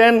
10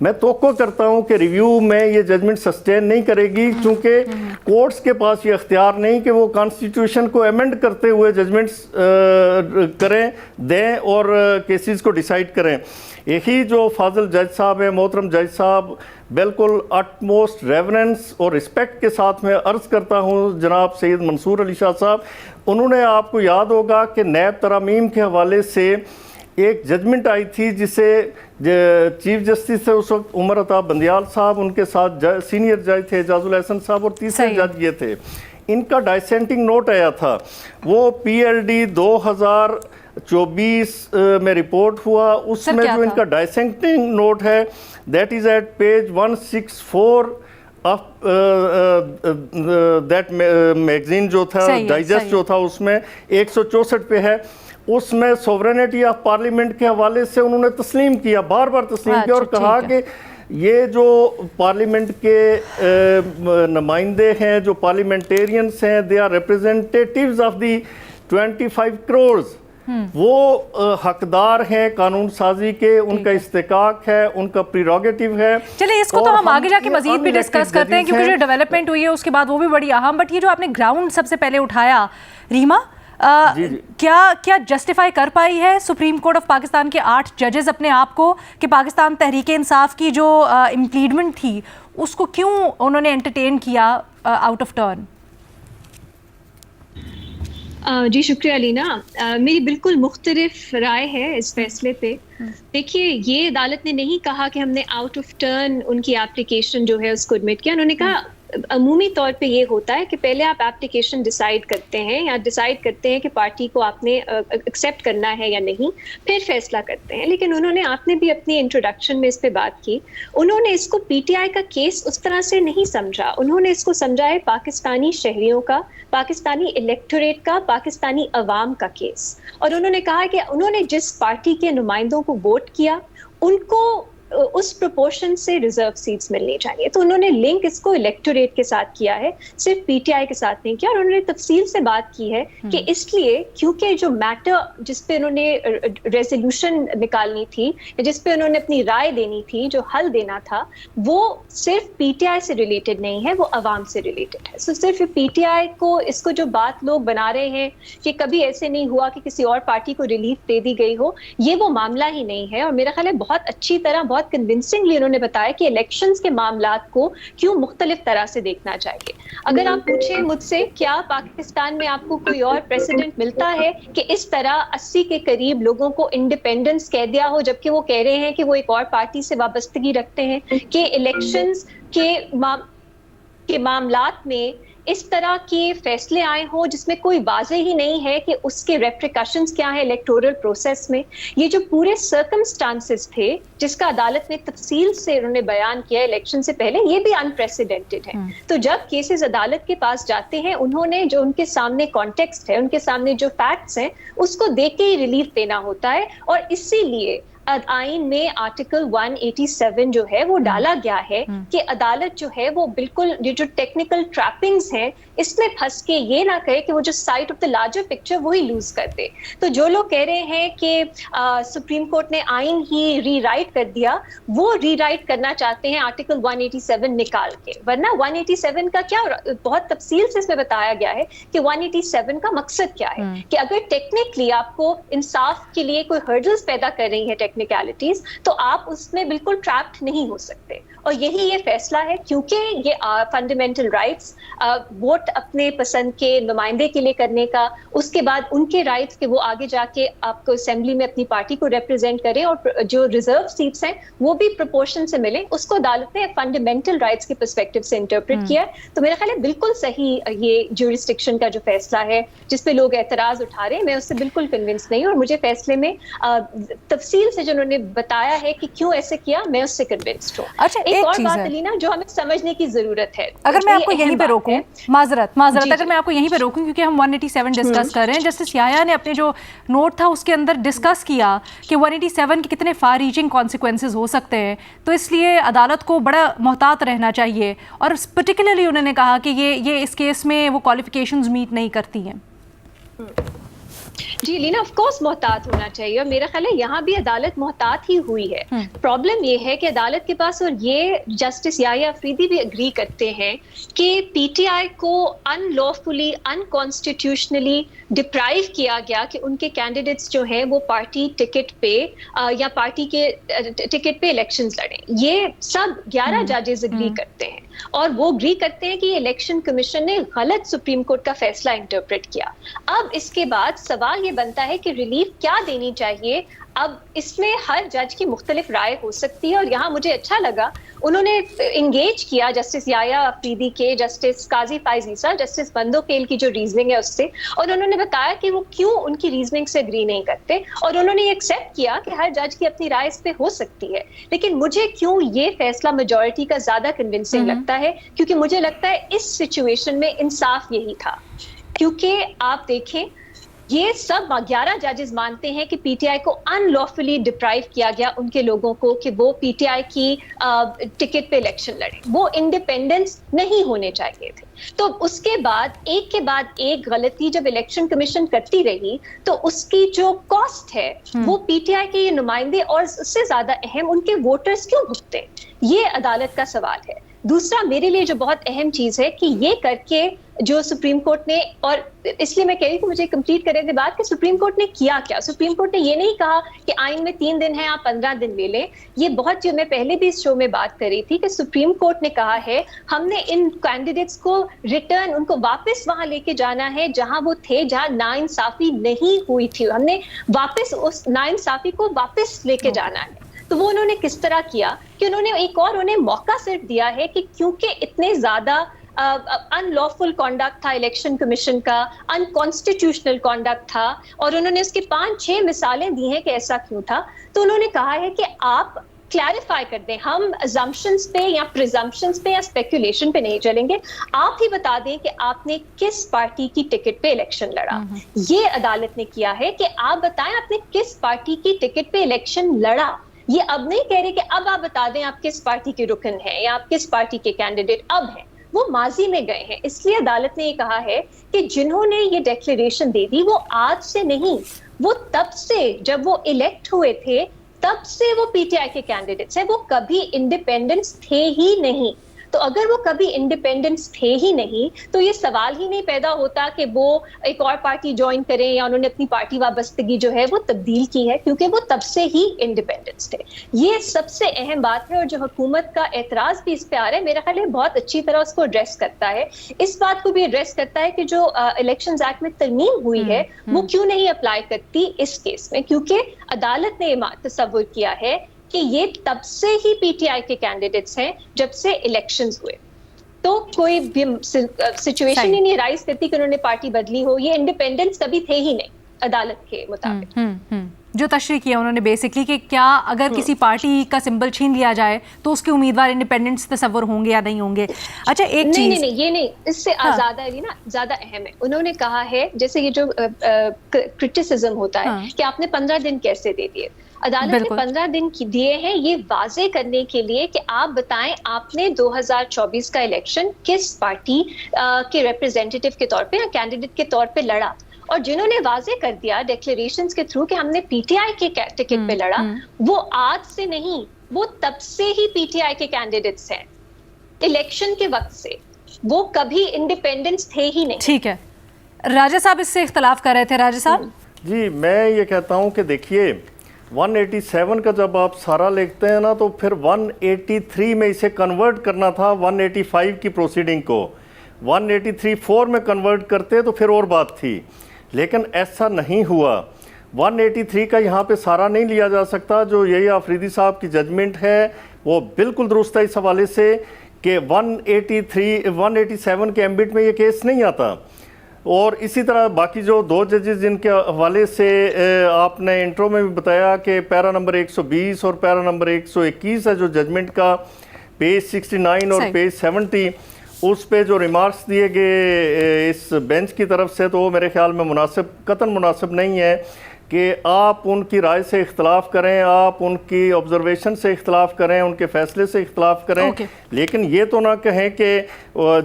میں توقع کرتا ہوں کہ ریویو میں یہ ججمنٹ سسٹین نہیں کرے گی، چونکہ کورٹس کے پاس یہ اختیار نہیں کہ وہ کانسٹیٹیوشن کو ایمنڈ کرتے ہوئے ججمنٹس کریں دیں اور کیسز کو ڈیسائیڈ کریں۔ یہی جو فاضل جج صاحب ہیں، محترم جج صاحب، بالکل اٹ موسٹ ریورنس اور رسپیکٹ کے ساتھ میں عرض کرتا ہوں جناب سید منصور علی شاہ صاحب، انہوں نے، آپ کو یاد ہوگا کہ نیب ترامیم کے حوالے سے ایک ججمنٹ آئی تھی جسے چیف جسٹس تھے اس وقت عمر عطا بندیال صاحب، ان کے ساتھ سینئر جج تھے اعجاز الحسن صاحب، اور تیسرے جج یہ تھے۔ ان کا ڈائسینٹنگ نوٹ آیا تھا، وہ پی ایل ڈی 2024 میں رپورٹ ہوا، اس میں جو ان کا ڈائسینٹنگ نوٹ ہے that is at page 164 that magazine جو تھا، ڈائجسٹ جو تھا، اس میں 164 پہ ہے۔ اس میں سوورینٹی آف پارلیمنٹ کے حوالے سے انہوں نے تسلیم کیا، بار بار تسلیم کیا، اور کہا کہ یہ جو پارلیمنٹ کے نمائندے ہیں، جو پارلیمنٹیرینز ہیں، they are ریپریزنٹیٹیوز of the 25 crores, وہ حقدار ہیں قانون سازی کے، ان کا استحقاق ہے، ان کا پریروگیٹو ہے۔ چلیں اس کو تو ہم آگے جا کے مزید بھی ڈسکس کرتے ہیں، کیونکہ جو ڈیولپمنٹ ہوئی ہے اس کے بعد وہ بھی بڑی اہم، بٹ یہ جو آپ نے گراؤنڈ سب سے پہلے اٹھایا ریما، کیا جسٹیفائی کر پائی ہے سپریم کورٹ آف پاکستان کے 8 ججز اپنے آپ کو کہ پاکستان تحریک انصاف کی جو امپلیڈمنٹ تھی اس کو کیوں انہوں نے انٹرٹین کیا آؤٹ آف ٹرن؟ جی شکریہ علینا، میری بالکل مختلف رائے ہے اس فیصلے پہ۔ دیکھیے، یہ عدالت نے نہیں کہا کہ ہم نے آؤٹ آف ٹرن ان کی اپلیکیشن جو ہے اس کو ایڈمٹ کیا، انہوں نے کہا عمومی طور پہ یہ ہوتا ہے کہ پہلے آپ اپلیکیشن ڈیسائیڈ کرتے ہیں یا ڈیسائیڈ کرتے ہیں کہ پارٹی کو آپ نے ایکسیپٹ کرنا ہے یا نہیں، پھر فیصلہ کرتے ہیں۔ لیکن آپ نے بھی اپنی انٹروڈکشن میں اس پہ بات کی، انہوں نے اس کو پی ٹی آئی کا کیس اس طرح سے نہیں سمجھا، انہوں نے اس کو سمجھا ہے پاکستانی شہریوں کا، پاکستانی الیکٹوریٹ کا، پاکستانی عوام کا کیس، اور انہوں نے کہا کہ انہوں نے جس پارٹی کے نمائندوں کو ووٹ کیا ان کو اس پروپورشن سے ریزرو سیٹس ملنی چاہیے، تو انہوں نے لنک اس کو الیکٹوریٹ کے ساتھ کیا ہے، صرف پی ٹی آئی کے ساتھ نہیں کیا، اور انہوں نے تفصیل سے بات کی ہے کہ اس لیے کیونکہ جو میٹر جس پہ انہوں نے ریزولوشن نکالنی تھی، جس پہ انہوں نے اپنی رائے دینی تھی، جو حل دینا تھا، وہ صرف پی ٹی آئی سے ریلیٹڈ نہیں ہے، وہ عوام سے ریلیٹڈ ہے۔ سو صرف پی ٹی آئی کو اس کو جو بات لوگ بنا رہے ہیں کہ کبھی ایسے نہیں ہوا کہ کسی اور پارٹی کو ریلیف دے دی گئی ہو، یہ وہ معاملہ ہی نہیں ہے، اور میرا خیال ہے بہت اچھی طرح، بہت کنونسنگلی انہوں نے بتایا کہ الیکشنز کے معاملات کو کیوں مختلف طرح سے دیکھنا چاہیے۔ اگر آپ پوچھیں مجھ سے کیا پاکستان میں آپ کو کوئی اور پریسیڈنٹ ملتا ہے کہ اس طرح 80 کے قریب لوگوں کو انڈیپینڈنس کہہ دیا ہو، جبکہ وہ کہہ رہے ہیں کہ وہ ایک اور پارٹی سے وابستگی رکھتے ہیں، کہ الیکشنز کے معاملات میں اس طرح کے فیصلے آئے ہوں جس میں کوئی واضح ہی نہیں ہے کہ اس کے ریپریکشنز کیا ہیں الیکٹورل پروسیس میں۔ یہ جو پورے سرکمسٹانسز تھے جس کا عدالت نے تفصیل سے انہوں نے بیان کیا الیکشن سے پہلے، یہ بھی انپریسیڈنٹڈ ہے۔ تو جب کیسز عدالت کے پاس جاتے ہیں، انہوں نے جو ان کے سامنے کانٹیکسٹ ہے، ان کے سامنے جو فیکٹس ہیں، اس کو دیکھ کے ہی ریلیف دینا ہوتا ہے، اور اسی لیے آئین میں آرٹیکل 187 جو ہے وہ ڈالا گیا ہے کہ عدالت جو ہے وہ بالکل یہ جو ٹیکنیکل ٹریپنگز ہیں اس میں پھنس کے یہ نہ کہے کہ وہ جو sight of the larger picture وہی لوز کر دے۔ تو جو لوگ کہہ رہے ہیں کہ سپریم کورٹ نے آئین ہی ری رائٹ کر دیا، وہ ری رائٹ کرنا چاہتے ہیں آرٹیکل 187 نکال کے، ورنہ 187 کا کیا بہت تفصیل سے اس میں بتایا گیا ہے کہ 187 کا مقصد کیا ہے، کہ اگر ٹیکنیکلی آپ کو انصاف کے لیے کوئی ہرڈلز پیدا کر رہی ہے ٹیکنیکلٹیز، تو آپ اس میں بالکل ٹریپڈ نہیں ہو سکتے، اور یہی یہ فیصلہ ہے، کیونکہ یہ فنڈامنٹل رائٹس، ووٹ اپنے پسند کے نمائندے کے لیے کرنے کا، اس کے بعد ان کے رائٹس کہ وہ آگے جا کے آپ کو اسمبلی میں اپنی پارٹی کو ریپرزینٹ کریں، اور جو ریزرو سیٹس ہیں وہ بھی پروپورشن سے ملیں، اس کو عدالت نے فنڈامنٹل رائٹس کے پرسپیکٹو سے انٹرپریٹ کیا ہے۔ تو میرا خیال ہے بالکل صحیح یہ جورسڈکشن کا جو فیصلہ ہے جس پہ لوگ اعتراض اٹھا رہے ہیں، میں اس سے بالکل کنونس نہیں ہوں، اور مجھے فیصلے میں تفصیل سے جو انہوں نے بتایا ہے کہ کیوں ایسے کیا، میں اس سے کنونسڈ ہوں۔ اچھا، ایک اور بات علینا جو ہمیں سمجھنے کی ضرورت ہے، اگر میں آپ کو یہیں پہ روکوں، معذرت اگر میں آپ کو یہیں پہ روکوں کیونکہ ہم 187 ڈسکس کر رہے ہیں، جسٹس یحییٰ نے اپنے جو نوٹ تھا اس کے اندر ڈسکس کیا کہ 187 کے کتنے فار ریچنگ کانسیکوینسز ہو سکتے ہیں، تو اس لیے عدالت کو بڑا محتاط رہنا چاہیے، اور پرٹیکولرلی انہوں نے کہا کہ یہ اس کیس میں وہ کوالیفیکیشنز میٹ نہیں کرتی ہیں۔ جی لینا آف کورس محتاط ہونا چاہیے اور میرا خیال ہے یہاں بھی عدالت محتاط ہی ہوئی ہے. پرابلم یہ ہے کہ عدالت کے پاس, اور یہ جسٹس یحییٰ افریدی بھی اگری کرتے ہیں, کہ پی ٹی آئی کو ان لافلی ان کانسٹیٹیوشنلی ڈپرائیو کیا گیا کہ ان کے کینڈیڈیٹس جو ہیں وہ پارٹی ٹکٹ پہ یا پارٹی کے ٹکٹ پہ الیکشنز لڑیں. یہ سب 11 ججز اگری کرتے ہیں اور وہ اگری کرتے ہیں کہ یہ الیکشن کمیشن نے غلط سپریم کورٹ کا فیصلہ انٹرپریٹ کیا. اب اس کے بعد سوال یہ بنتا ہے کہ ریلیف کیا دینی چاہیے. اب اس میں ہر جج کی مختلف رائے ہو سکتی ہے اور یہاں مجھے اچھا لگا انہوں نے انگیج کیا جسٹس یحییٰ افریدی کے, جسٹس قاضی فائز عیسیٰ, جسٹس بندوپیل کی جو ریزننگ ہے اس سے, اور انہوں نے بتایا کہ وہ کیوں ان کی ریزننگ سے اگری نہیں کرتے, اور انہوں نے یہ ایکسیپٹ کیا کہ ہر جج کی اپنی رائے اس پہ ہو سکتی ہے. لیکن مجھے کیوں یہ فیصلہ میجورٹی کا زیادہ کنونسنگ لگتا ہے, کیونکہ مجھے لگتا ہے اس سچویشن میں انصاف یہی تھا. کیونکہ آپ دیکھیں یہ سب 11 ججز مانتے ہیں کہ پی ٹی آئی کو ان لافلی ڈپرائیو کیا گیا ان کے لوگوں کو کہ وہ پی ٹی آئی کی ٹکٹ پہ الیکشن لڑیں. وہ انڈیپینڈنس نہیں ہونے چاہیے تھے. تو اس کے بعد ایک غلطی جب الیکشن کمیشن کرتی رہی تو اس کی جو کاسٹ ہے وہ پی ٹی آئی کے یہ نمائندے اور اس سے زیادہ اہم ان کے ووٹرز کیوں بھگتے, یہ عدالت کا سوال ہے. دوسرا میرے لیے جو بہت اہم چیز ہے کہ یہ کر کے جو سپریم کورٹ نے, اور اس لیے میں کہہ رہی ہوں مجھے کمپلیٹ کرنے کے بعد کہ سپریم کورٹ نے کیا کیا. سپریم کورٹ نے یہ نہیں کہا کہ آئین میں 3 دن ہیں آپ 15 دن لے لیں. یہ بہت, جو میں پہلے بھی اس شو میں بات کر رہی تھی کہ سپریم کورٹ نے کہا ہے ہم نے ان کینڈیڈیٹس کو ریٹرن, ان کو واپس وہاں لے کے جانا ہے جہاں وہ تھے, جہاں ناانصافی نہیں ہوئی تھی. ہم نے واپس اس ناانصافی کو واپس لے کے جانا ہے. تو وہ انہوں نے کس طرح کیا کہ انہوں نے ایک اور انہیں موقع صرف دیا ہے کہ کیونکہ اتنے زیادہ ان لافل کانڈکٹ تھا الیکشن کمیشن کا, ان کانسٹیٹیوشنل کانڈکٹ تھا, اور انہوں نے اس کی 5-6 مثالیں دی ہیں کہ ایسا کیوں تھا. تو انہوں نے کہا ہے کہ آپ کلیریفائی کر دیں, ہم ازمپشنز پہ یا پریزمپشنز پہ یا اسپیکولیشن پہ نہیں چلیں گے, آپ ہی بتا دیں کہ آپ نے کس پارٹی کی ٹکٹ پہ الیکشن لڑا. یہ عدالت نے کیا ہے کہ آپ بتائیں آپ نے کس پارٹی کی ٹکٹ پہ الیکشن لڑا. یہ اب نہیں کہہ رہے کہ اب آپ بتا دیں آپ کس پارٹی کے رکن ہیں یا آپ کس پارٹی کے کینڈیڈیٹ اب ہیں, وہ ماضی میں گئے ہیں. اس لیے عدالت نے یہ کہا ہے کہ جنہوں نے یہ ڈیکلیریشن دے دی وہ آج سے نہیں, وہ تب سے جب وہ الیکٹ ہوئے تھے تب سے وہ پی ٹی آئی کے کینڈیڈیٹس ہیں, وہ کبھی انڈیپینڈنس تھے ہی نہیں. تو اگر وہ کبھی انڈیپینڈنس تھے ہی نہیں تو یہ سوال ہی نہیں پیدا ہوتا کہ وہ ایک اور پارٹی جوائن کریں یا انہوں نے اپنی پارٹی وابستگی جو ہے وہ تبدیل کی ہے, کیونکہ وہ تب سے ہی انڈیپینڈنس تھے. یہ سب سے اہم بات ہے, اور جو حکومت کا اعتراض بھی اس پہ آ رہا ہے میرا خیال ہے بہت اچھی طرح اس کو ایڈریس کرتا ہے. اس بات کو بھی ایڈریس کرتا ہے کہ جو الیکشنز ایکٹ میں ترمیم ہوئی ہے وہ کیوں نہیں اپلائی کرتی اس کیس میں, کیونکہ عدالت نے تصور کیا ہے کہ یہ تب سے ہی پی ٹی آئی کے کینڈیڈیٹس ہیں جب سے الیکشنز ہوئے. تو کوئی بھی سچویشن ہی نہیں رائز کرتی کہ انہوں نے پارٹی بدلی ہو. یہ انڈیپینڈنس کبھی تھے ہی نہیں عدالت کے مطابق. جو تشریح کیا انہوں نے بیسکلی کہ کیا اگر کسی پارٹی کا سمبل چھین لیا جائے تو اس کے امیدوار انڈیپینڈنس تصور ہوں گے یا نہیں ہوں گے. اچھا ایک چیز نہیں یہ نہیں, اس سے زیادہ نا زیادہ اہم ہے. انہوں نے کہا ہے جیسے یہ جو کرٹیسزم ہوتا ہے کہ آپ نے 15 دن کیسے دے دیے, عدالت نے 15 دن دیے ہیں یہ واضح کرنے کے لیے کہ آپ بتائیں آپ نے 2024 کا الیکشن کس پارٹی کے ریپرزینٹیٹیو کے طور پہ یا کینڈیڈیٹ کے طور پہ لڑا. اور جنہوں نے واضح کر دیا ڈیکلیریشنز کے تھرو کہ ہم نے پی ٹی آئی کے ٹکٹ پہ لڑا, وہ آج سے نہیں, وہ تب سے ہی پی ٹی آئی کے کینڈیڈیٹس ہیں الیکشن کے وقت سے, وہ کبھی انڈیپینڈنس تھے ہی نہیں. ٹھیک ہے, راجہ صاحب اس سے اختلاف کر رہے تھے. راجہ صاحب جی میں یہ کہتا ہوں کہ دیکھیے 187 کا جب آپ سارا لکھتے ہیں نا تو پھر 183 میں اسے کنورٹ کرنا تھا 185 کی پروسیڈنگ کو. 183(4) میں کنورٹ کرتے تو پھر اور بات تھی, لیکن ایسا نہیں ہوا. 183 کا یہاں پہ سارا نہیں لیا جا سکتا. جو یہی آفریدی صاحب کی ججمنٹ ہے وہ بالکل درست ہے اس حوالے سے کہ 187 کے ایمبٹ میں یہ کیس نہیں آتا. اور اسی طرح باقی جو 2 ججز جن کے حوالے سے آپ نے انٹرو میں بھی بتایا کہ پیرا نمبر 120 اور پیرا نمبر 121 ہے جو ججمنٹ کا پیج 69 اور پیج 70, اس پہ جو ریمارکس دیے گئے اس بینچ کی طرف سے تو وہ میرے خیال میں قطعاً مناسب نہیں ہے. کہ آپ ان کی رائے سے اختلاف کریں, آپ ان کی آبزرویشن سے اختلاف کریں, ان کے فیصلے سے اختلاف کریں, لیکن یہ تو نہ کہیں کہ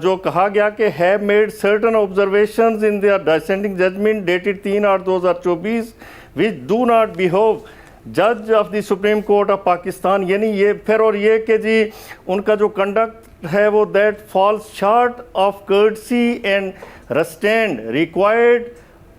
جو کہا گیا کہ have made certain observations in their dissenting judgment dated 3/8/2024 which do not behove جج of the Supreme Court of Pakistan, یعنی یہ پھر اور یہ کہ جی ان کا جو کنڈکٹ ہے وہ that falls short of courtesy and restraint required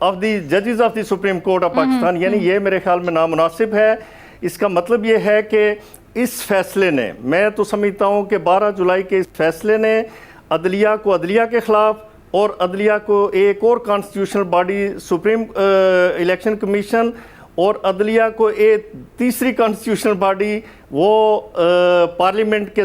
of the ججز of the Supreme Court of Pakistan, یعنی یہ میرے خیال میں نامناسب ہے. اس کا مطلب یہ ہے کہ اس فیصلے نے, میں تو سمجھتا ہوں کہ 12 جولائی کے اس فیصلے نے عدلیہ کو عدلیہ کے خلاف اور عدلیہ کو ایک اور constitutional body supreme election commission اور عدلیہ کو ایک تیسری کانسٹیٹیوشنل باڈی وہ پارلیمنٹ کے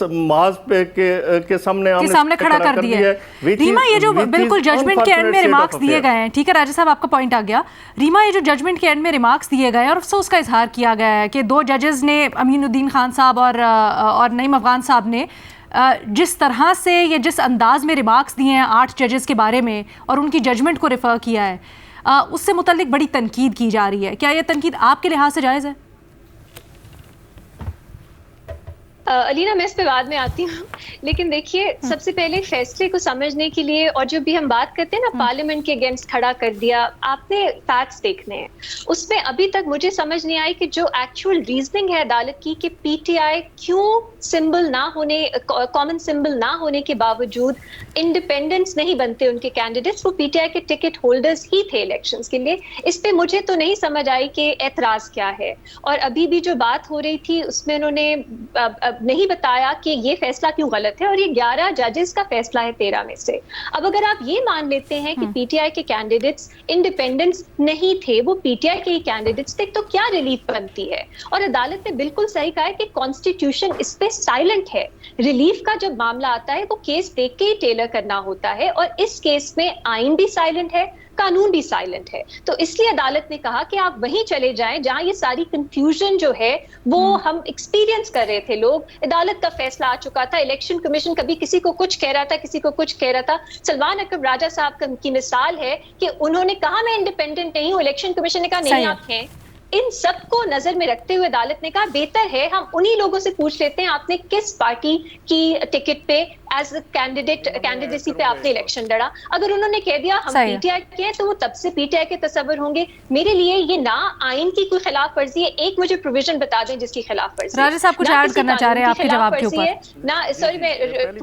محاذ پہ کے سامنے کھڑا کر دیا ہے. ریما, یہ جو بالکل ججمنٹ کے اینڈ میں ریمارکس دیے گئے ہیں, ٹھیک ہے راجہ صاحب آپ کا پوائنٹ آ گیا. ریما, یہ جو ججمنٹ کے اینڈ میں ریمارکس دیے گئے ہیں اور افسوس کا اظہار کیا گیا ہے کہ 2 ججز نے, امین الدین خان صاحب اور نعیم افغان صاحب نے, جس طرح سے یا جس انداز میں ریمارکس دیے ہیں 8 ججز کے بارے میں اور ان کی ججمنٹ کو ریفر کیا ہے, اس سے متعلق بڑی تنقید کی جا رہی ہے. کیا یہ تنقید آپ کے لحاظ سے جائز ہے؟ علینا, میں اس پہ بعد میں آتی ہوں, لیکن دیکھیے سب سے پہلے فیصلے کو سمجھنے کے لیے, اور جو بھی ہم بات کرتے ہیں نا پارلیمنٹ کے اگینسٹ کھڑا کر دیا, آپ نے فیکٹس دیکھنے ہیں. اس میں ابھی تک مجھے سمجھ نہیں آئی کہ جو ایکچوئل ریزننگ ہے عدالت کی کہ پی ٹی آئی کیوں سمبل نہ ہونے, کامن سمبل نہ ہونے کے باوجود انڈیپینڈنس نہیں بنتے ان کے کینڈیڈیٹس, وہ پی ٹی آئی کے ٹکٹ ہولڈرز ہی تھے الیکشنز کے لیے. اس پہ مجھے تو نہیں سمجھ آئی کہ اعتراض کیا ہے. اور ابھی بھی جو بات ہو رہی تھی اس میں انہوں نے نہیں بتایا کہ یہ فیصلہ کیوں غلط ہے, اور یہ 11 ججز کا فیصلہ ہے 13 میں سے. اب اگر آپ یہ مان لیتے ہیں کہ پی ٹی آئی کے کینڈیڈیٹس انڈیپینڈنس نہیں تھے, وہ پی ٹی آئی کے ہی کینڈیڈیٹس تھے, تو کیا ریلیف بنتی ہے؟ اور عدالت نے بالکل صحیح کہا ہے کہ کانسٹیٹیوشن اس پہ سائلنٹ ہے. ریلیف کا جب معاملہ آتا ہے وہ کیس دیکھ کے ہی ٹیلر کرنا ہوتا ہے, اور اس کیس میں آئین بھی سائلنٹ ہے, قانون بھی سائلنٹ ہے. تو اس لیے عدالت نے کہا کہ آپ وہیں چلے جائیں جہاں یہ ساری کنفیوژن جو ہے وہ ہم ایکسپیرینس کر رہے تھے لوگ. عدالت کا فیصلہ آ چکا تھا, الیکشن کمیشن کبھی کسی کو کچھ کہہ رہا تھا, کسی کو کچھ کہہ رہا تھا. سلمان اکرم راجہ صاحب کی مثال ہے کہ انہوں نے کہا میں انڈیپینڈنٹ نہیں ہوں, الیکشن کمیشن نے کہا نہیں آپ ہیں. ان سب کو نظر میں رکھتے ہوئے عدالت نے کہا بہتر ہے ہم انہی لوگوں سے پوچھ لیتے ہیں آپ نے کس پارٹی کی ٹکٹ پہ ایز اے کینڈیڈیسی پہ آپ نے الیکشن لڑا. اگر انہوں نے کہہ دیا ہم پی ٹی آئی کے ہیں تو وہ تب سے پی ٹی آئی کے تصور ہوں گے. میرے لیے یہ نہ آئین کی کوئی خلاف ورزی ہے, ایک مجھے پروویژن بتا دیں جس کی خلاف ورزی ہے. راجہ صاحب کچھ ایڈ کرنا چاہ رہے ہیں آپ کے جواب کے اوپر؟ نہ سوری میں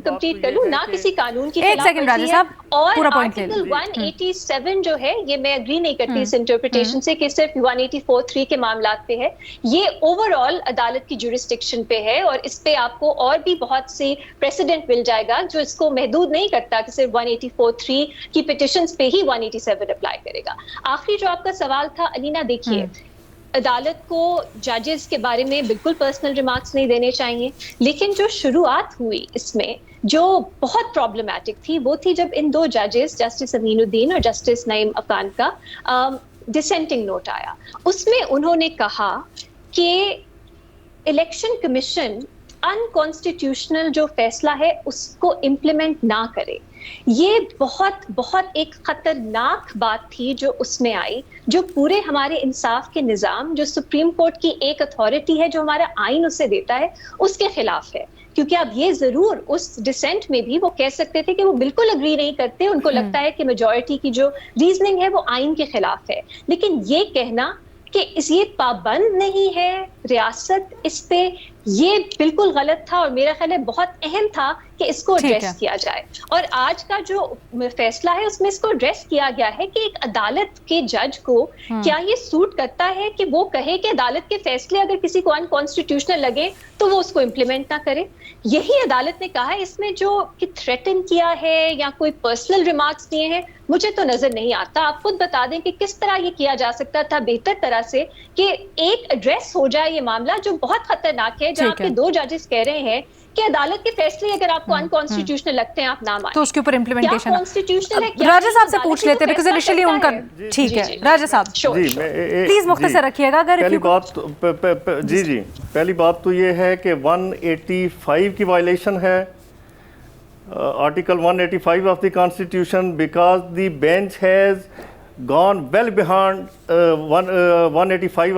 کمپلیٹ کر لوں, نہ کسی قانون کی خلاف ورزی ہے. اور آرٹیکل 187 جو ہے یہ میں اگری نہیں کرتی اس انٹرپریٹیشن سے کہ صرف 184(3) کے معاملات پہ ہے. یہ اوور آل عدالت کی جورسڈکشن پہ ہے, اور اس پہ آپ کو اور بھی بہت سی پریسیڈنٹ مل جائے گا جو اس کو محدود نہیں کرتا کہ صرف 184(3) کی پٹیشنز پہ ہی 187 اپلائی کرے گا. آخری جو آپ کا سوال تھا علینا, دیکھیے عدالت کو ججز کے بارے میں بالکل پرسنل ریمارکس نہیں دینے چاہیے, لیکن جو شروعات ہوئی اس میں جو بہت پرابلمٹک تھی وہ تھی جب ان 2 ججز جسٹس امین الدین اور جسٹس نعیم افغان کا ڈسینٹنگ نوٹ آیا. اس میں انہوں نے کہا کہ الیکشن کمیشن انکانسٹیٹیوشنل جو فیصلہ ہے اس کو امپلیمنٹ نہ کرے. یہ بہت بہت ایک خطرناک بات تھی جو اس میں آئی, جو پورے ہمارے انصاف کے نظام, جو سپریم کورٹ کی ایک اتھارٹی ہے جو ہمارا آئین اسے دیتا ہے, اس کے خلاف ہے. کیونکہ اب یہ ضرور اس ڈسینٹ میں بھی وہ کہہ سکتے تھے کہ وہ بالکل اگری نہیں کرتے, ان کو لگتا ہے کہ میجورٹی کی جو ریزننگ ہے وہ آئین کے خلاف ہے. لیکن یہ کہنا کہ یہ پابند نہیں ہے ریاست اس پہ, یہ بالکل غلط تھا, اور میرا خیال ہے بہت اہم تھا کہ اس کو ایڈریس کیا جائے. اور آج کا جو فیصلہ ہے اس میں اس کو ایڈریس کیا گیا ہے کہ ایک عدالت کے جج کو کیا یہ سوٹ کرتا ہے کہ وہ کہے کہ عدالت کے فیصلے اگر کسی کو انکانسٹیٹیوشنل لگے تو وہ اس کو امپلیمنٹ نہ کرے. یہی عدالت نے کہا ہے. اس میں جو کہ تھریٹن کیا ہے یا کوئی پرسنل ریمارکس دیے ہیں مجھے تو نظر نہیں آتا. آپ خود بتا دیں کہ کس طرح یہ کیا جا سکتا تھا بہتر طرح سے کہ ایک ایڈریس ہو جائے یہ معاملہ جو بہت خطرناک ہے, جہاں پہ 2 ججز کہہ رہے ہیں کہ عدالت کے فیصلے اگر آپ کو انکانسٹیٹیوشنل لگتے ہیں آپ نہ مانیں, تو اس کے اوپر امپلیمنٹیشن کانسٹیٹیوشنل ہے. راجہ صاحب سے پوچھ لیتے ہیں بیکاز انیشلی ان کا ٹھیک ہے. راجہ صاحب پلیز مختصر رکھیے گا. اگر پہلی بات تو یہ ہے کہ 185 کی وائلیشن ہے, article 185 of the constitution, because the bench has gone well beyond 185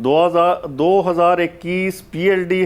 2021 PLD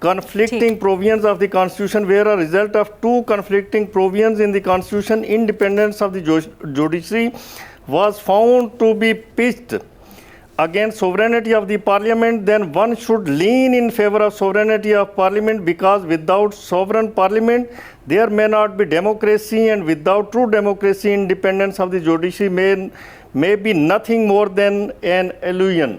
conflicting provisions of the constitution were a result of 2 conflicting provisions in the constitution, independence of the judiciary was found to be pitched against sovereignty of the parliament, then one should lean in favor of sovereignty of parliament, because without sovereign parliament there may not be democracy, and without true democracy independence of the judiciary may be nothing more than an illusion।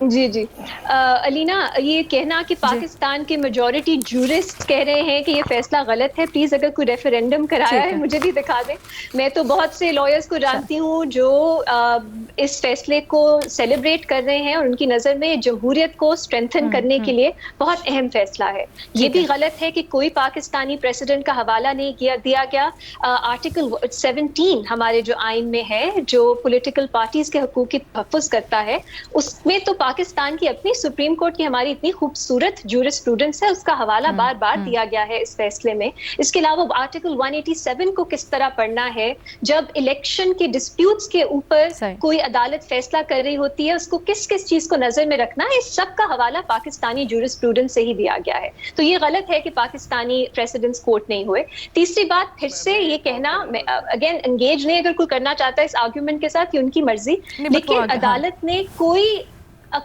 جی جی علینا، یہ کہنا کہ پاکستان کے majority jurist کہہ رہے ہیں کہ یہ فیصلہ غلط ہے، پلیز اگر کوئی ریفرینڈم کرایا ہے مجھے بھی دکھا دیں. میں تو بہت سے لائرز کو جانتی ہوں جو اس فیصلے کو سیلیبریٹ کر رہے ہیں اور ان کی نظر میں جمہوریت کو اسٹرینتھن کرنے کے لیے بہت اہم فیصلہ ہے. یہ بھی غلط ہے کہ کوئی پاکستانی پریزیڈنٹ کا حوالہ نہیں دیا گیا. آرٹیکل 17 ہمارے جو آئین میں ہے، جو پولیٹیکل پارٹیز کے حقوق کی تحفظ کرتا ہے، اس میں تو پاکستان کی اپنی سپریم کورٹ کی ہماری اتنی خوبصورت جورسپروڈنس ہے، اس کا حوالہ بار بار دیا گیا ہے اس فیصلے میں. اس کے علاوہ آرٹیکل 187 کو کس طرح پڑھنا ہے، جب الیکشن کے ڈسپیوٹس کے اوپر کوئی عدالت فیصلہ کر رہی ہوتی ہے، اس کو کس کس چیز کو نظر میں رکھنا ہے، اس سب کا حوالہ پاکستانی جورسپروڈنس سے ہی دیا گیا ہے. تو یہ غلط ہے کہ پاکستانی پریسیڈنٹس کوٹ نہیں ہوئے. تیسری بات، پھر سے یہ کہنا، اگین انگیج نہیں اگر کوئی کرنا چاہتا ہے اس آرگیومنٹ کے ساتھ، یہ ان کی مرضی، لیکن عدالت نے کوئی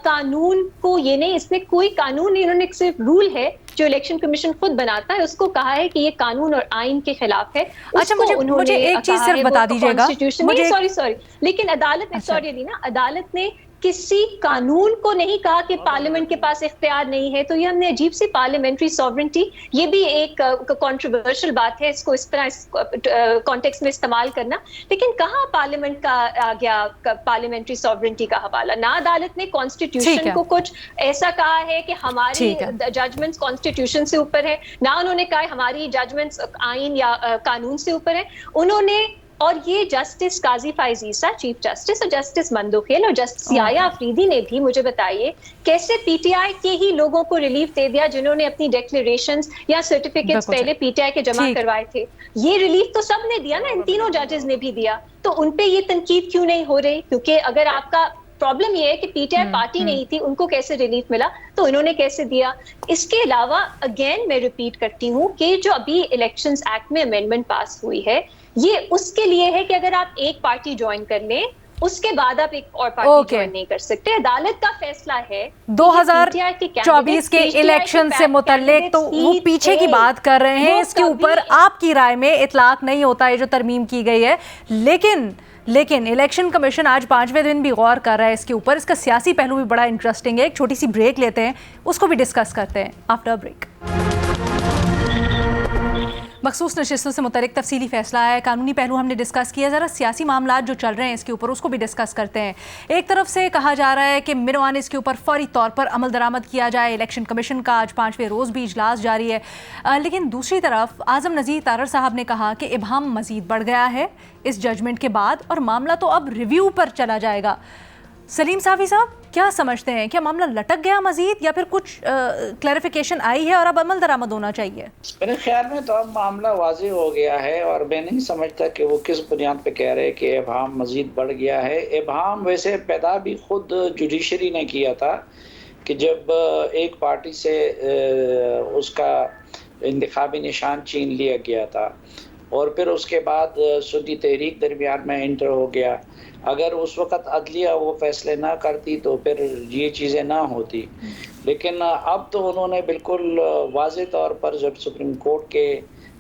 قانون کو یہ نہیں، اس نے کوئی قانون نہیں، انہوں نے صرف رول ہے جو الیکشن کمیشن خود بناتا ہے، اس کو کہا ہے کہ یہ قانون اور آئین کے خلاف ہے. اچھا مجھے ایک چیز صرف بتا دیجیے گا، سوری لیکن عدالت نے، سوری علینا، عدالت نے کسی قانون کو نہیں کہا کہ پارلیمنٹ کے پاس اختیار نہیں ہے. تو یہ ہم نے عجیب سی پارلیمنٹری سوورنٹی، یہ بھی ایک کنٹروورشل بات ہے، اس کو اس طرح کانٹیکس میں استعمال کرنا. لیکن کہاں پارلیمنٹ کا آ گیا پارلیمنٹری سوورنٹی کا حوالہ؟ نہ عدالت نے کانسٹیٹیوشن کو کچھ ایسا کہا ہے کہ ہماری ججمنٹس کانسٹیٹیوشن سے اوپر ہے، نہ انہوں نے کہا ہماری ججمنٹس آئین یا قانون سے اوپر ہے. انہوں نے، اور یہ جسٹس قاضی فائز عیسیٰ چیف جسٹس اور جسٹس مندوخیل اور جسٹس یحییٰ آفریدی نے بھی، مجھے بتائیے کیسے پی ٹی آئی کے ہی لوگوں کو ریلیف دے دیا جنہوں نے اپنی ڈیکلیریشنز یا سرٹیفکیٹس پہلے پی ٹی آئی کے جمع کروائے تھے. یہ ریلیف تو سب نے دیا نا، ان تینوں ججز نے بھی دیا. تو ان پہ یہ تنقید کیوں نہیں ہو رہی؟ کیونکہ اگر آپ کا پرابلم یہ ہے کہ پی ٹی آئی پارٹی نہیں تھی، ان کو کیسے ریلیف ملا، تو انہوں نے کیسے دیا. اس کے علاوہ اگین میں ریپیٹ کرتی ہوں کہ جو ابھی الیکشنز ایکٹ میں امینڈمنٹ پاس ہوئی ہے، یہ اس کے لیے ہے کہ اگر آپ ایک پارٹی جوائن کر لیں، اس کے بعد آپ ایک اور پارٹی جوائن نہیں کر سکتے. عدالت کا فیصلہ ہے 2024 کے الیکشن سے متعلق، تو وہ پیچھے کی بات کر رہے ہیں، اس کے اوپر آپ کی رائے میں اطلاق نہیں ہوتا ہے جو ترمیم کی گئی ہے. لیکن الیکشن کمیشن آج 5ویں دن بھی غور کر رہا ہے اس کے اوپر. اس کا سیاسی پہلو بھی بڑا انٹرسٹنگ ہے. ایک چھوٹی سی بریک لیتے ہیں، اس کو بھی ڈسکس کرتے ہیں آفٹر بریک. مخصوص نشستوں سے متعلق تفصیلی فیصلہ ہے، قانونی پہلو ہم نے ڈسکس کیا، ذرا سیاسی معاملات جو چل رہے ہیں اس کے اوپر اس کو بھی ڈسکس کرتے ہیں. ایک طرف سے کہا جا رہا ہے کہ منوان اس کے اوپر فوری طور پر عمل درآمد کیا جائے. الیکشن کمیشن کا آج 5ویں روز بھی اجلاس جاری ہے، لیکن دوسری طرف اعظم نذیر تارڑ صاحب نے کہا کہ ابہام مزید بڑھ گیا ہے اس ججمنٹ کے بعد، اور معاملہ تو اب ریویو پر چلا جائے گا. سلیم صافی صاحب کیا سمجھتے ہیں، کیا معاملہ لٹک گیا مزید، یا پھر کچھ کلیریفیکیشن آئی ہے اور اب عمل درآمد ہونا چاہیے؟ میرے خیال میں تو اب معاملہ واضح ہو گیا ہے، اور میں نہیں سمجھتا کہ وہ کس بنیاد پہ کہہ رہے کہ ابہام مزید بڑھ گیا ہے. ابہام ویسے پیدا بھی خود جوڈیشری نے کیا تھا کہ جب ایک پارٹی سے اس کا انتخابی نشان چھین لیا گیا تھا، اور پھر اس کے بعد سنی تحریک درمیان میں انٹر ہو گیا. اگر اس وقت عدلیہ وہ فیصلے نہ کرتی تو پھر یہ چیزیں نہ ہوتی. لیکن اب تو انہوں نے بالکل واضح طور پر جب سپریم کورٹ کے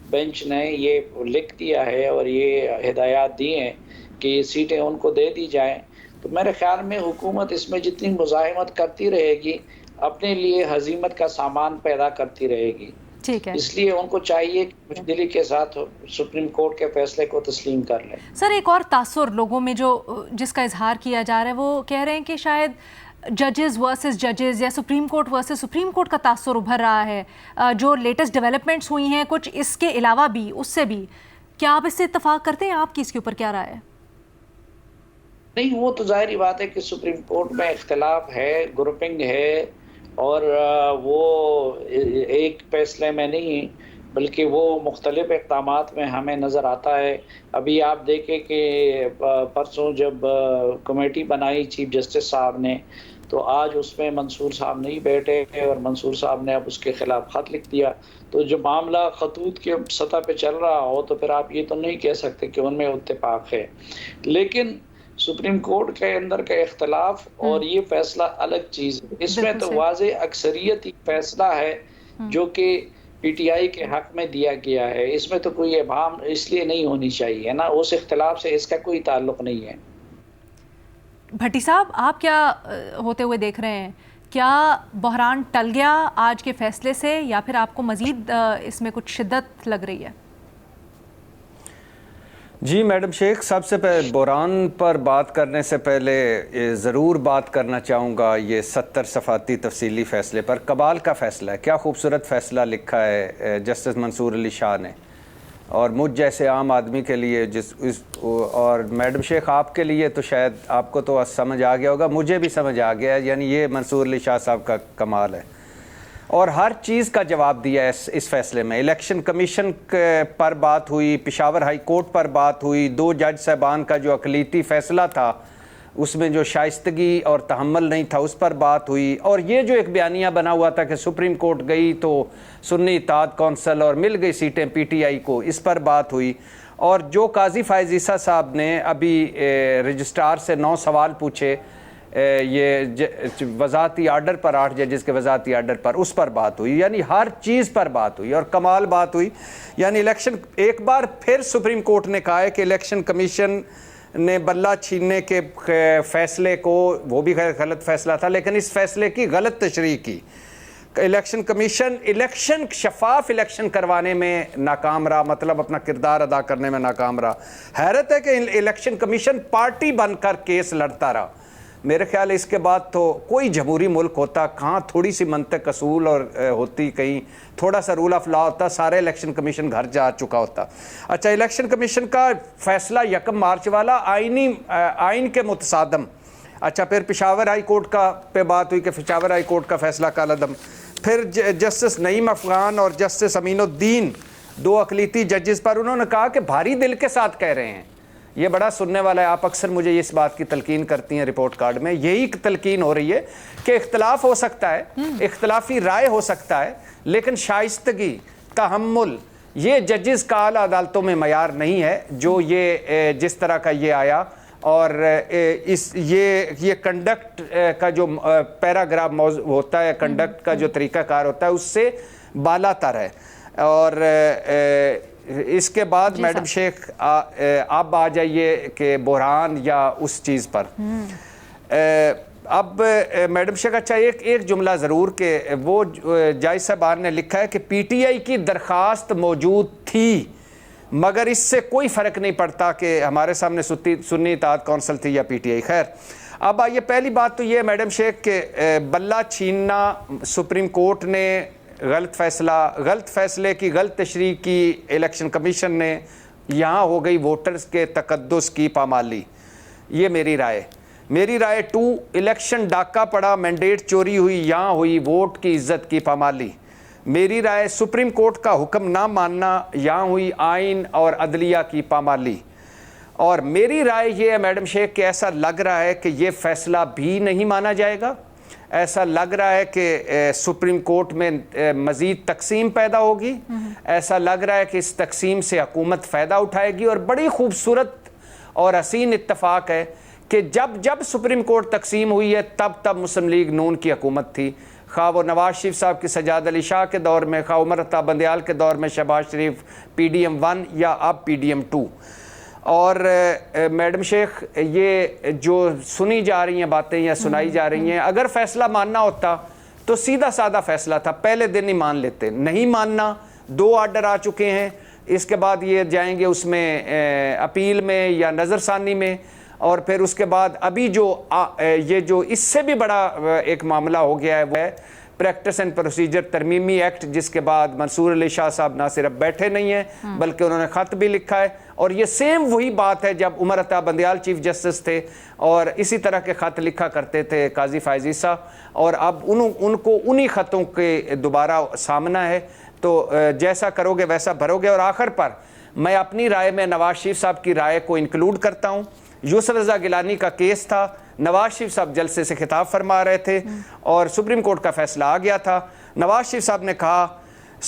بینچ نے یہ لکھ دیا ہے اور یہ ہدایات دی ہیں کہ یہ سیٹیں ان کو دے دی جائیں، تو میرے خیال میں حکومت اس میں جتنی مزاحمت کرتی رہے گی اپنے لیے ہزیمت کا سامان پیدا کرتی رہے گی. ٹھیک ہے، اس لیے ان کو چاہیے کہ دلی کے ساتھ سپریم کورٹ کے فیصلے کو تسلیم کر لیں. سر ایک اور تاثر لوگوں میں جس کا اظہار کیا جا رہا ہے، وہ کہہ رہے ہیں کہ شاید ججز ورسز ججز یا supreme court versus supreme court کا تاثر ابھر رہا ہے. جو لیٹسٹ ڈیولپمنٹس ہوئی ہیں کچھ اس کے علاوہ بھی، اس سے بھی، کیا آپ اس سے اتفاق کرتے ہیں؟ آپ کی اس کے اوپر کیا رائے ہے؟ نہیں، وہ تو ظاہری بات ہے کہ سپریم کورٹ میں اختلاف ہے، گروپنگ ہے، اور وہ ایک فیصلے میں نہیں بلکہ وہ مختلف اقدامات میں ہمیں نظر آتا ہے. ابھی آپ دیکھیں کہ پرسوں جب کمیٹی بنائی چیف جسٹس صاحب نے، تو آج اس میں منصور صاحب نہیں بیٹھے، اور منصور صاحب نے اب اس کے خلاف خط لکھ دیا. تو جو معاملہ خطوط کے سطح پہ چل رہا ہو تو پھر آپ یہ تو نہیں کہہ سکتے کہ ان میں اتفاق ہے. لیکن سپریم کورٹ کے اندر کا اختلاف اور یہ فیصلہ الگ چیز ہے. اس میں تو واضح اکثریتی فیصلہ ہے جو کہ پی ٹی آئی کے حق میں دیا گیا ہے. اس میں تو کوئی ابہام اس لیے نہیں ہونی چاہیے نا، اس اختلاف سے اس کا کوئی تعلق نہیں ہے. بھٹی صاحب آپ کیا ہوتے ہوئے دیکھ رہے ہیں؟ کیا بحران ٹل گیا آج کے فیصلے سے یا پھر آپ کو مزید اس میں کچھ شدت لگ رہی ہے؟ جی میڈم شیخ، سب سے پہلے بحران پر بات کرنے سے پہلے ضرور بات کرنا چاہوں گا یہ 70 صفحاتی تفصیلی فیصلے پر۔ کمال کا فیصلہ ہے، کیا خوبصورت فیصلہ لکھا ہے جسٹس منصور علی شاہ نے، اور مجھ جیسے عام آدمی کے لیے اور میڈم شیخ آپ کے لیے تو شاید آپ کو تو سمجھ آ گیا ہوگا، مجھے بھی سمجھ آ گیا ہے، یعنی یہ منصور علی شاہ صاحب کا کمال ہے، اور ہر چیز کا جواب دیا ہے اس فیصلے میں۔ الیکشن کمیشن پر بات ہوئی، پشاور ہائی کورٹ پر بات ہوئی، 2 جج صاحبان کا جو اقلیتی فیصلہ تھا اس میں جو شائستگی اور تحمل نہیں تھا اس پر بات ہوئی، اور یہ جو ایک بیانیہ بنا ہوا تھا کہ سپریم کورٹ گئی تو سنی اتحاد کونسل اور مل گئی سیٹیں پی ٹی آئی کو، اس پر بات ہوئی، اور جو قاضی فائز عیسیٰ صاحب نے ابھی رجسٹرار سے 9 سوال پوچھے یہ وزارتی آرڈر پر، 8 ججز کے وزارتی آرڈر پر، اس پر بات ہوئی، یعنی ہر چیز پر بات ہوئی اور کمال بات ہوئی۔ یعنی الیکشن، ایک بار پھر سپریم کورٹ نے کہا ہے کہ الیکشن کمیشن نے بلہ چھیننے کے فیصلے کو، وہ بھی غلط فیصلہ تھا لیکن اس فیصلے کی غلط تشریح کی۔ الیکشن کمیشن شفاف الیکشن کروانے میں ناکام رہا، مطلب اپنا کردار ادا کرنے میں ناکام رہا۔ حیرت ہے کہ الیکشن کمیشن پارٹی بن کر کیس لڑتا رہا۔ میرے خیال ہے اس کے بعد تو کوئی جمہوری ملک ہوتا کہاں تھوڑی سی منطق اصول اور ہوتی، کہیں تھوڑا سا رول آف لا ہوتا، سارے الیکشن کمیشن گھر جا چکا ہوتا۔ اچھا، الیکشن کمیشن کا فیصلہ 1 مارچ والا آئین کے متصادم۔ اچھا، پھر پشاور ہائی کورٹ کا پہ بات ہوئی کہ پشاور ہائی کورٹ کا فیصلہ کالعدم۔ پھر جسٹس نعیم افغان اور جسٹس امین الدین، 2 اقلیتی ججز پر انہوں نے کہا کہ بھاری دل کے ساتھ کہہ رہے ہیں۔ یہ بڑا سننے والا ہے، آپ اکثر مجھے اس بات کی تلقین کرتی ہیں رپورٹ کارڈ میں، یہی تلقین ہو رہی ہے کہ اختلاف ہو سکتا ہے، اختلافی رائے ہو سکتا ہے، لیکن شائستگی، تحمل، یہ ججز کا اعلیٰ عدالتوں میں معیار نہیں ہے جو یہ جس طرح کا یہ آیا، اور یہ کنڈکٹ کا جو پیراگراف ہوتا ہے، کنڈکٹ کا جو طریقہ کار ہوتا ہے اس سے بالا تر ہے۔ اور اس کے بعد میڈم شیخ اب آ جائیے کہ بحران یا اس چیز پر۔ اب میڈم شیخ اچھا ایک جملہ ضرور کہ وہ جج صاحبان نے لکھا ہے کہ پی ٹی آئی کی درخواست موجود تھی مگر اس سے کوئی فرق نہیں پڑتا کہ ہمارے سامنے سنی اتحاد کونسل تھی یا پی ٹی آئی۔ خیر، اب آئیے پہلی بات تو یہ میڈم شیخ کہ بلہ چھیننا، سپریم کورٹ نے غلط فیصلے کی غلط تشریح کی، الیکشن کمیشن نے، یہاں ہو گئی ووٹرز کے تقدس کی پامالی۔ یہ میری رائے 2، الیکشن ڈاکہ پڑا، مینڈیٹ چوری ہوئی، یہاں ہوئی ووٹ کی عزت کی پامالی۔ میری رائے سپریم کورٹ کا حکم نہ ماننا، یہاں ہوئی آئین اور عدلیہ کی پامالی۔ اور میری رائے یہ ہے میڈم شیخ کہ ایسا لگ رہا ہے کہ یہ فیصلہ بھی نہیں مانا جائے گا، ایسا لگ رہا ہے کہ سپریم کورٹ میں مزید تقسیم پیدا ہوگی، ایسا لگ رہا ہے کہ اس تقسیم سے حکومت فائدہ اٹھائے گی۔ اور بڑی خوبصورت اور حسین اتفاق ہے کہ جب سپریم کورٹ تقسیم ہوئی ہے تب مسلم لیگ نون کی حکومت تھی، خواہ وہ نواز شریف صاحب کی سجاد علی شاہ کے دور میں، خواہ عمر عطا بندیال کے دور میں شہباز شریف پی ڈی ایم 1 یا اب پی ڈی ایم 2۔ اور میڈم شیخ یہ جو سنی جا رہی ہیں باتیں یا سنائی جا رہی ہیں، اگر فیصلہ ماننا ہوتا تو سیدھا سادہ فیصلہ تھا، پہلے دن ہی مان لیتے، نہیں ماننا، 2 آرڈر آ چکے ہیں، اس کے بعد یہ جائیں گے اس میں اپیل میں یا نظر ثانی میں، اور پھر اس کے بعد ابھی یہ جو اس سے بھی بڑا ایک معاملہ ہو گیا ہے وہ ہے پریکٹس اینڈ پروسیجر ترمیمی ایکٹ، جس کے بعد منصور علی شاہ صاحب نہ صرف بیٹھے نہیں ہیں بلکہ انہوں نے خط بھی لکھا ہے، اور یہ سیم وہی بات ہے جب عمر عطا بندیال چیف جسٹس تھے اور اسی طرح کے خط لکھا کرتے تھے قاضی فائز عیسیٰ، اور اب ان کو انہی خطوں کے دوبارہ سامنا ہے، تو جیسا کرو گے ویسا بھرو گے۔ اور آخر پر میں اپنی رائے میں نواز شریف صاحب کی رائے کو انکلوڈ کرتا ہوں۔ یوسف رضا گیلانی کا کیس تھا، نواز شریف صاحب جلسے سے خطاب فرما رہے تھے اور سپریم کورٹ کا فیصلہ آ گیا تھا، نواز شریف صاحب نے کہا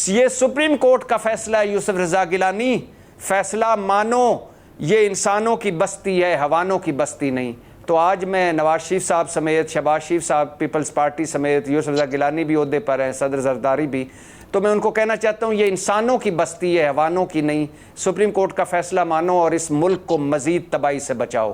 یہ سپریم کورٹ کا فیصلہ ہے یوسف رضا گیلانی، فیصلہ مانو، یہ انسانوں کی بستی ہے، حیوانوں کی بستی نہیں۔ تو آج میں نواز شریف صاحب سمیت، شہباز شریف صاحب پیپلز پارٹی سمیت، یوسف رضا گیلانی بھی عہدے پر ہیں، صدر زرداری بھی، تو میں ان کو کہنا چاہتا ہوں یہ انسانوں کی بستی ہے، حیوانوں کی نہیں۔ سپریم کورٹ کا فیصلہ مانو اور اس ملک کو مزید تباہی سے بچاؤ۔